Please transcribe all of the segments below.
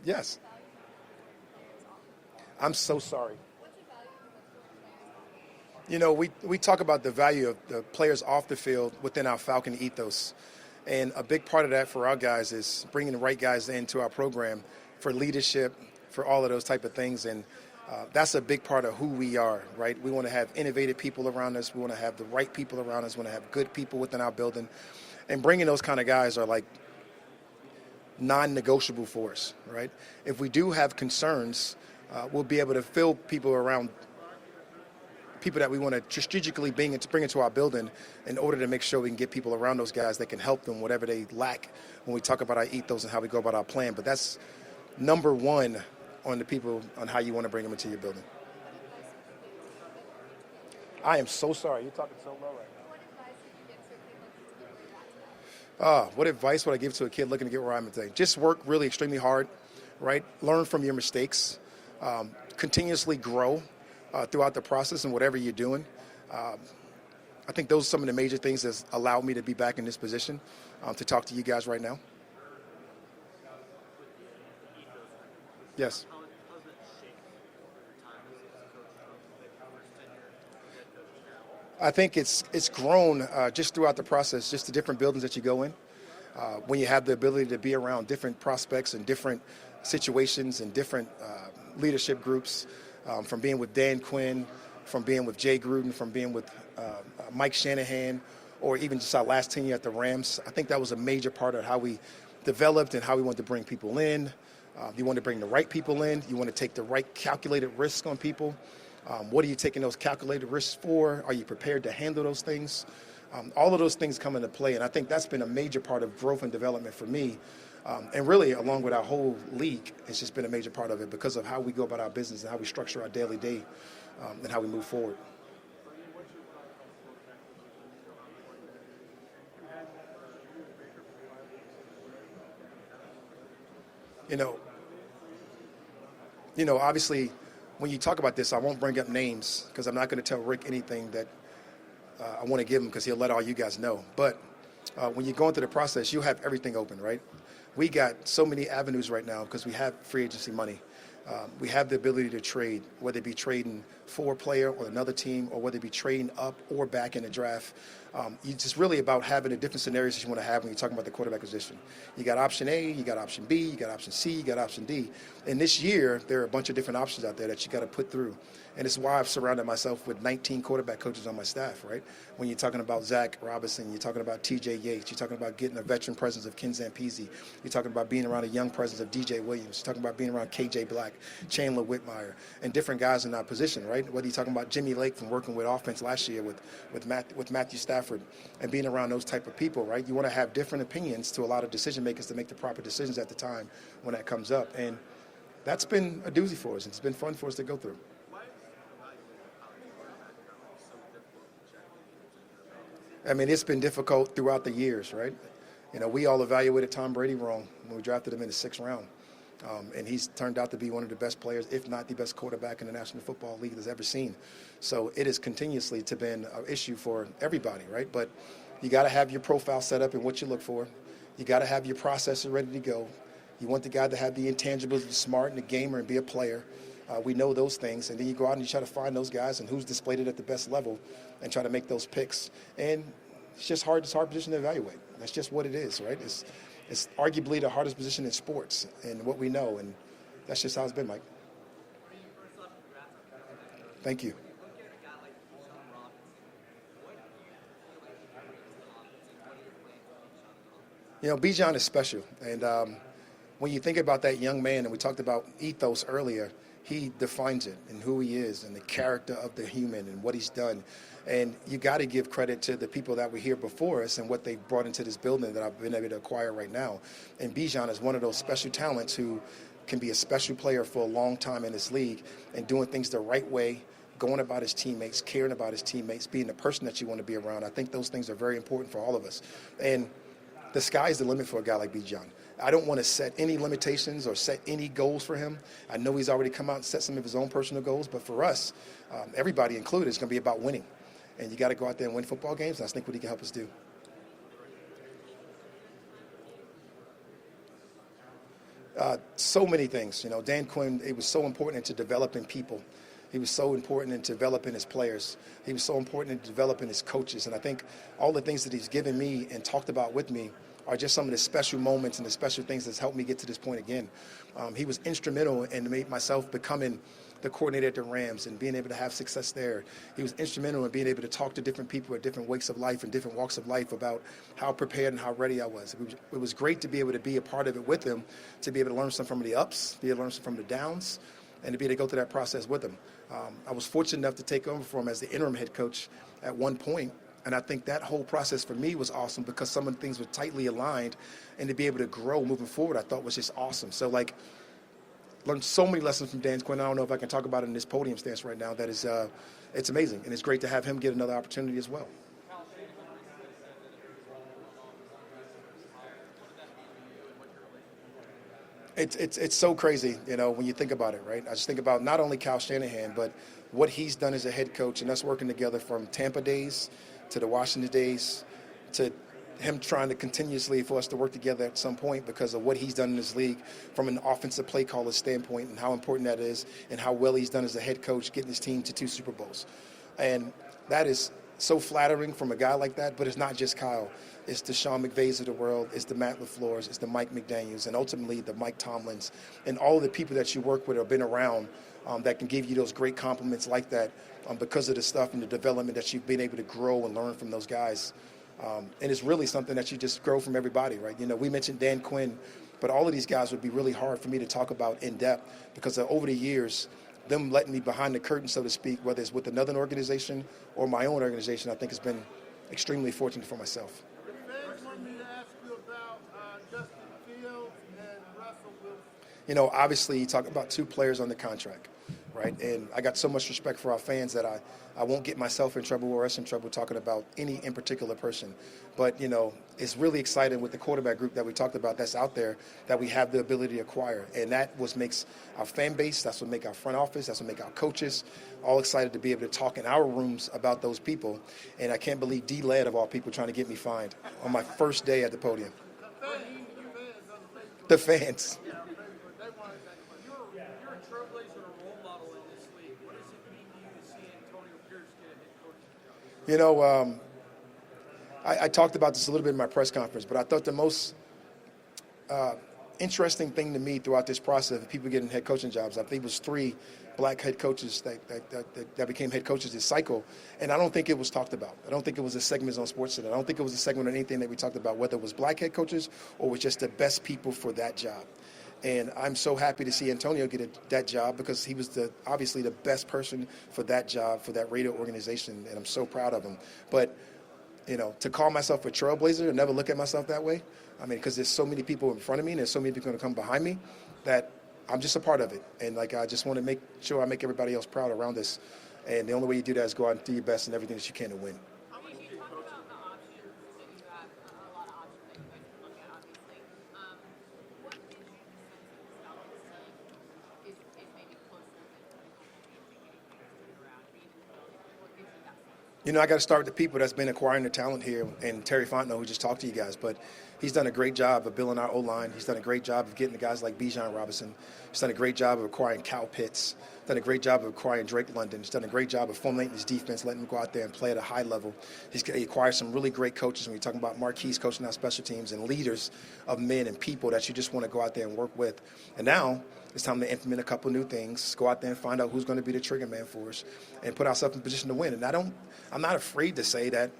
Yes. I'm so sorry. We talk about the value of the players off the field within our Falcon ethos. And a big part of that for our guys is bringing the right guys into our program for leadership, for all of those type of things. And that's a big part of who we are, right? We want to have innovative people around us. We want to have the right people around us. We want to have good people within our building. And bringing those kind of guys are like non-negotiable for us, right? If we do have concerns, we'll be able to fill people around people that we want to strategically bring into our building in order to make sure we can get people around those guys that can help them whatever they lack when we talk about our ethos and how we go about our plan. But that's number one on the people on how you want to bring them into your building. I am so sorry. You're talking so low right now. What advice would I give to a kid looking to get where I'm at today? Just work really extremely hard, right? Learn from your mistakes. Continuously grow throughout the process and whatever you're doing. I think those are some of the major things that's allowed me to be back in this position to talk to you guys right now. Yes. I think it's grown just throughout the process, just the different buildings that you go in. When you have the ability to be around different prospects and different situations and different leadership groups, from being with Dan Quinn, from being with Jay Gruden, from being with Mike Shanahan, or even just our last tenure at the Rams. I think that was a major part of how we developed and how we wanted to bring people in. You want to bring the right people in. You want to take the right calculated risks on people. What are you taking those calculated risks for? Are you prepared to handle those things? All of those things come into play, and I think that's been a major part of growth and development for me. And really, along with our whole league, it's just been a major part of it because of how we go about our business and how we structure our daily day and how we move forward. Obviously, when you talk about this, I won't bring up names because I'm not going to tell Rick anything that I want to give him because he'll let all you guys know. But when you're going through the process, you have everything open, right? We got so many avenues right now because we have free agency money. We have the ability to trade, whether it be trading for a player or another team, or whether it be trading up or back in the draft. It's just really about having the different scenarios that you want to have when you're talking about the quarterback position. You got option A, you got option B, you got option C, you got option D. And this year, there are a bunch of different options out there that you got to put through. And it's why I've surrounded myself with 19 quarterback coaches on my staff, right? When you're talking about Zach Robinson, you're talking about TJ Yates, you're talking about getting a veteran presence of Ken Zampese, you're talking about being around a young presence of DJ Williams, you're talking about being around KJ Black, Chandler Whitmire, and different guys in that position, right? Whether you're talking about Jimmy Lake from working with offense last year with Matthew Stafford and being around those type of people, right? You want to have different opinions to allow the decision makers to make the proper decisions at the time when that comes up. And that's been a doozy for us. It's been fun for us to go through. I mean, it's been difficult throughout the years, right? We all evaluated Tom Brady wrong when we drafted him in the 6th round. And he's turned out to be one of the best players, if not the best quarterback in the National Football League that's ever seen. So it has continuously been an issue for everybody, right? But you got to have your profile set up and what you look for. You got to have your processor ready to go. You want the guy to have the intangibles, be smart and a gamer and be a player. We know those things. And then you go out and you try to find those guys and who's displayed it at the best level and try to make those picks. And it's just hard. It's a hard position to evaluate. That's just what it is, right? It's arguably the hardest position in sports and what we know. And that's just how it's been, Mike. Thank you. Bijan is special. And when you think about that young man, and we talked about ethos earlier, he defines it and who he is and the character of the human and what he's done. And you got to give credit to the people that were here before us and what they brought into this building that I've been able to acquire right now. And Bijan is one of those special talents who can be a special player for a long time in this league and doing things the right way, going about his teammates, caring about his teammates, being the person that you want to be around. I think those things are very important for all of us. And the sky's the limit for a guy like Bijan. I don't want to set any limitations or set any goals for him. I know he's already come out and set some of his own personal goals, but for us, everybody included, it's going to be about winning. And you got to go out there and win football games, and I think what he can help us do. So many things. Dan Quinn, it was so important into developing people. He was so important in developing his players. He was so important in developing his coaches. And I think all the things that he's given me and talked about with me are just some of the special moments and the special things that's helped me get to this point again. He was instrumental in myself becoming the coordinator at the Rams and being able to have success there. He was instrumental in being able to talk to different people at different wakes of life and different walks of life about how prepared and how ready I was. It was great to be able to be a part of it with him, to be able to learn some from the ups, be able to learn some from the downs, and to be able to go through that process with him. I was fortunate enough to take over for him as the interim head coach at one point, and I think that whole process for me was awesome because some of the things were tightly aligned, and to be able to grow moving forward I thought was just awesome. So learned so many lessons from Dan Quinn. I don't know if I can talk about it in this podium stance right now. That is, it's amazing, and it's great to have him get another opportunity as well. It's so crazy, when you think about it, right? I just think about not only Kyle Shanahan, but what he's done as a head coach and us working together from Tampa days to the Washington days to him trying to continuously for us to work together at some point because of what he's done in this league from an offensive play caller standpoint and how important that is and how well he's done as a head coach getting his team to 2 Super Bowls. And that is so flattering from a guy like that, but it's not just Kyle. It's the Sean McVays of the world, it's the Matt LaFleur's, it's the Mike McDaniels, and ultimately the Mike Tomlins, and all of the people that you work with or been around that can give you those great compliments like that because of the stuff and the development that you've been able to grow and learn from those guys. And it's really something that you just grow from everybody, right? We mentioned Dan Quinn, but all of these guys would be really hard for me to talk about in depth because over the years, them letting me behind the curtain, so to speak, whether it's with another organization or my own organization, I think has been extremely fortunate for myself. Fans want me to ask you about Justin Fields and Russell Wilson. Obviously, you talk about 2 players on the contract, right? And I got so much respect for our fans that I won't get myself in trouble or us in trouble talking about any in particular person. But, it's really exciting with the quarterback group that we talked about that's out there that we have the ability to acquire. And that makes our fan base, that's what makes our front office, that's what makes our coaches all excited to be able to talk in our rooms about those people. And I can't believe D-Led of all people trying to get me fined on my first day at the podium. The fans. You're a trailblazer and a role model in this league. What does it mean to you to see Antonio Pierce get a head coaching job? I talked about this a little bit in my press conference, but I thought the most interesting thing to me throughout this process of people getting head coaching jobs, I think it was 3 black head coaches that became head coaches this cycle, and I don't think it was talked about. I don't think it was a segment on SportsCenter. I don't think it was a segment on anything that we talked about, whether it was black head coaches or was just the best people for that job. And I'm so happy to see Antonio get that job because he was obviously the best person for that job, for that radio organization, and I'm so proud of him. But to call myself a trailblazer and never look at myself that way, because there's so many people in front of me and there's so many people going to come behind me that I'm just a part of it. And I just want to make sure I make everybody else proud around us. And the only way you do that is go out and do your best and everything that you can to win. When you talk about the options that you have, a lot of options that you guys can look at, obviously, what gives you the sense that the Falcons is maybe closer than getting things turned around, being in the building? What gives you that sense? I got to start with the people that's been acquiring the talent here, and Terry Fontenot, who just talked to you guys. But he's done a great job of building our O-line. He's done a great job of getting the guys like Bijan Robinson. He's done a great job of acquiring Cal Pitts. Done a great job of acquiring Drake London. He's done a great job of formulating his defense, letting him go out there and play at a high level. He acquired some really great coaches when you're talking about marquees coaching our special teams and leaders of men and people that you just want to go out there and work with. And now it's time to implement a couple new things, go out there and find out who's going to be the trigger man for us and put ourselves in position to win. And I'm not afraid to say that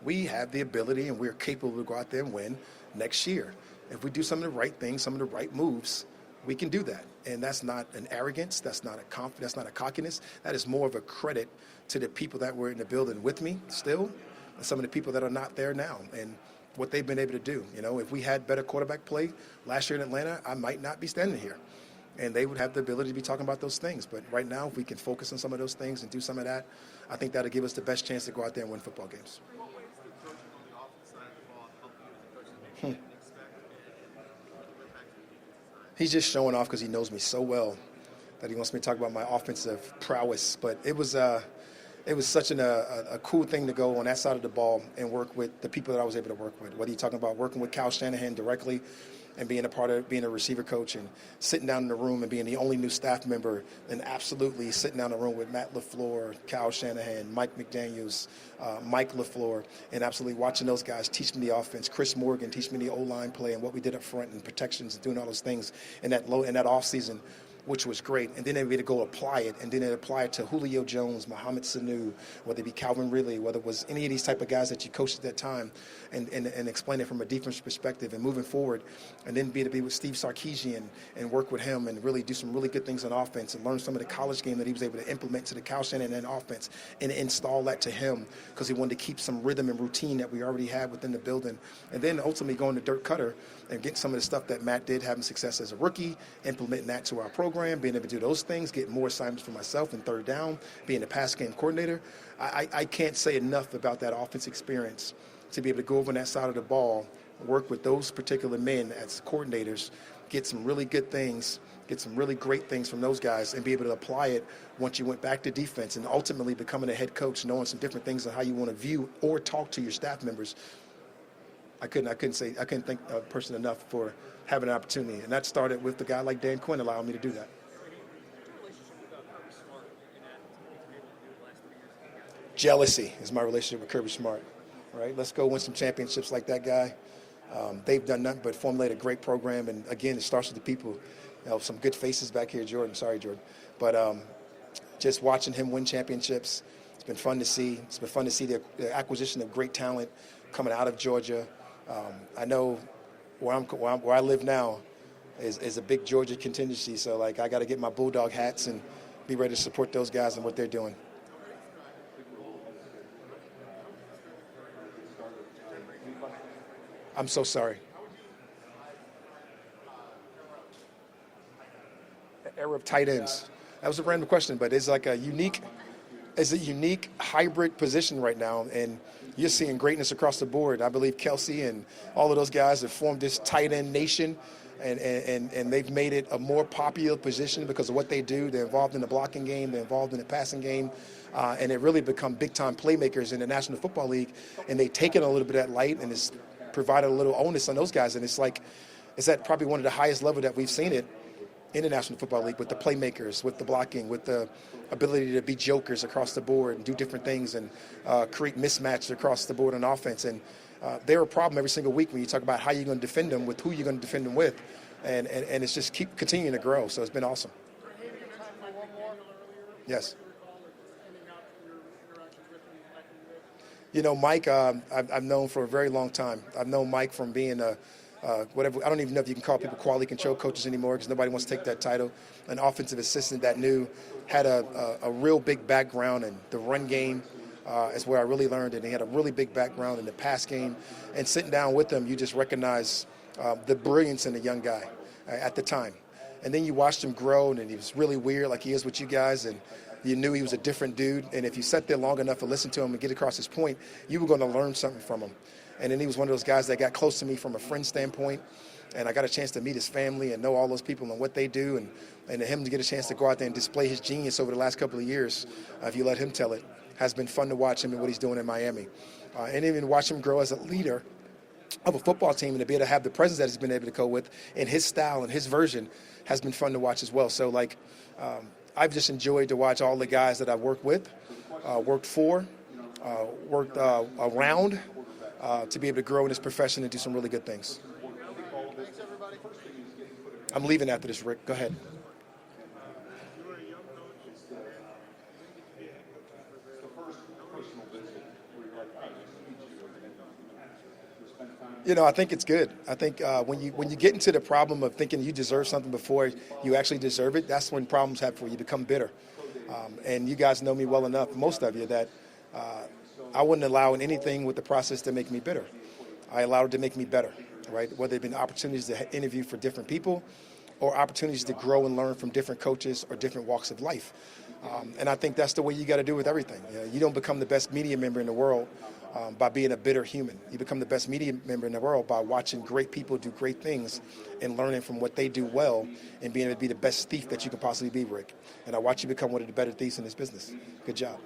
we have the ability and we're capable to go out there and win next year. If we do some of the right things, some of the right moves, we can do that. And that's not an arrogance. That's not a confidence. That's not a cockiness. That is more of a credit to the people that were in the building with me still and some of the people that are not there now and what they've been able to do. If we had better quarterback play last year in Atlanta, I might not be standing here. And they would have the ability to be talking about those things. But right now, if we can focus on some of those things and do some of that, I think that'll give us the best chance to go out there and win football games. What ways did coaching on the offense side of the ball help you as a coach that maybe you didn't expect and went back to the defensive side? He's just showing off because he knows me so well that he wants me to talk about my offensive prowess. But it was such a cool thing to go on that side of the ball and work with the people that I was able to work with. Whether you're talking about working with Kyle Shanahan directly, and being a part of being a receiver coach and sitting down in the room and being the only new staff member, and absolutely sitting down in the room with Matt LaFleur, Kyle Shanahan, Mike McDaniels, Mike LaFleur, and absolutely watching those guys teach me the offense. Chris Morgan teach me the O-line play and what we did up front and protections and doing all those things in that off season, which was great. And then they were to go apply it, and then they apply it to Julio Jones, Mohamed Sanu, whether it be Calvin Ridley, whether it was any of these type of guys that you coached at that time, and explain it from a defense perspective and moving forward, and then be with Steve Sarkisian and work with him and really do some really good things on offense and learn some of the college game that he was able to implement to the Kyle Shanahan offense and install that to him because he wanted to keep some rhythm and routine that we already had within the building. And then ultimately going to Dirk Cutter and getting some of the stuff that Matt did, having success as a rookie, implementing that to our program, being able to do those things, getting more assignments for myself in third down, being the pass game coordinator. I can't say enough about that offense experience to be able to go over on that side of the ball, work with those particular men as coordinators, get some really good things, get some really great things from those guys, and be able to apply it once you went back to defense and ultimately becoming a head coach, knowing some different things on how you want to view or talk to your staff members. I couldn't thank a person enough for having an opportunity, and that started with the guy like Dan Quinn allowing me to do that. Jealousy is my relationship with Kirby Smart. Right? Let's go win some championships like that guy. They've done nothing but formulate a great program, and again, it starts with the people. Some good faces back here, Jordan. Sorry, Jordan, but just watching him win championships, it's been fun to see. It's been fun to see the acquisition of great talent coming out of Georgia. I know where I live now is a big Georgia contingency, so like I got to get my Bulldog hats and be ready to support those guys and what they're doing. I'm so sorry. The era of tight ends. That was a random question, but it's like a unique hybrid position right now, and you're seeing greatness across the board. I believe Kelsey and all of those guys have formed this tight end nation, and they've made it a more popular position because of what they do. They're involved in the blocking game. They're involved in the passing game. And they really become big-time playmakers in the National Football League, and they've taken a little bit of that light, and it's provided a little onus on those guys. And it's at probably one of the highest level that we've seen it in the National Football League, with the playmakers, with the blocking, with the ability to be jokers across the board and do different things and create mismatches across the board on offense. And they're a problem every single week when you talk about how you're going to defend them, with who you're going to defend them with. And it's just keep continuing to grow. So it's been awesome. Yes. You know, Mike, I've known for a very long time. I've known Mike from being whatever. I don't even know if you can call people quality control coaches anymore because nobody wants to take that title. An offensive assistant that had a real big background in the run game is where I really learned it. He had a really big background in the pass game. And sitting down with him, you just recognize the brilliance in the young guy at the time. And then you watched him grow, and he was really weird like he is with you guys, and you knew he was a different dude. And if you sat there long enough to listen to him and get across his point, you were going to learn something from him. And then he was one of those guys that got close to me from a friend standpoint, and I got a chance to meet his family and know all those people and what they do, and him to get a chance to go out there and display his genius over the last couple of years, if you let him tell it, has been fun to watch him and what he's doing in Miami. And even watch him grow as a leader of a football team, and to be able to have the presence that he's been able to go with in his style and his version has been fun to watch as well. So, I've just enjoyed to watch all the guys that I've worked with, worked for, worked around, to be able to grow in this profession and do some really good things. I'm leaving after this, Rick. Go ahead. You know, I think it's good. I think when you get into the problem of thinking you deserve something before you actually deserve it, that's when problems happen for you. You become bitter. And you guys know me well enough, most of you, that I wouldn't allow anything with the process to make me bitter. I allowed it to make me better, right? Whether it be opportunities to interview for different people or opportunities to grow and learn from different coaches or different walks of life. And I think that's the way you got to do with everything. You don't become the best media member in the world by being a bitter human. You become the best media member in the world by watching great people do great things and learning from what they do well and being able to be the best thief that you can possibly be, Rick. And I watch you become one of the better thieves in this business. Good job.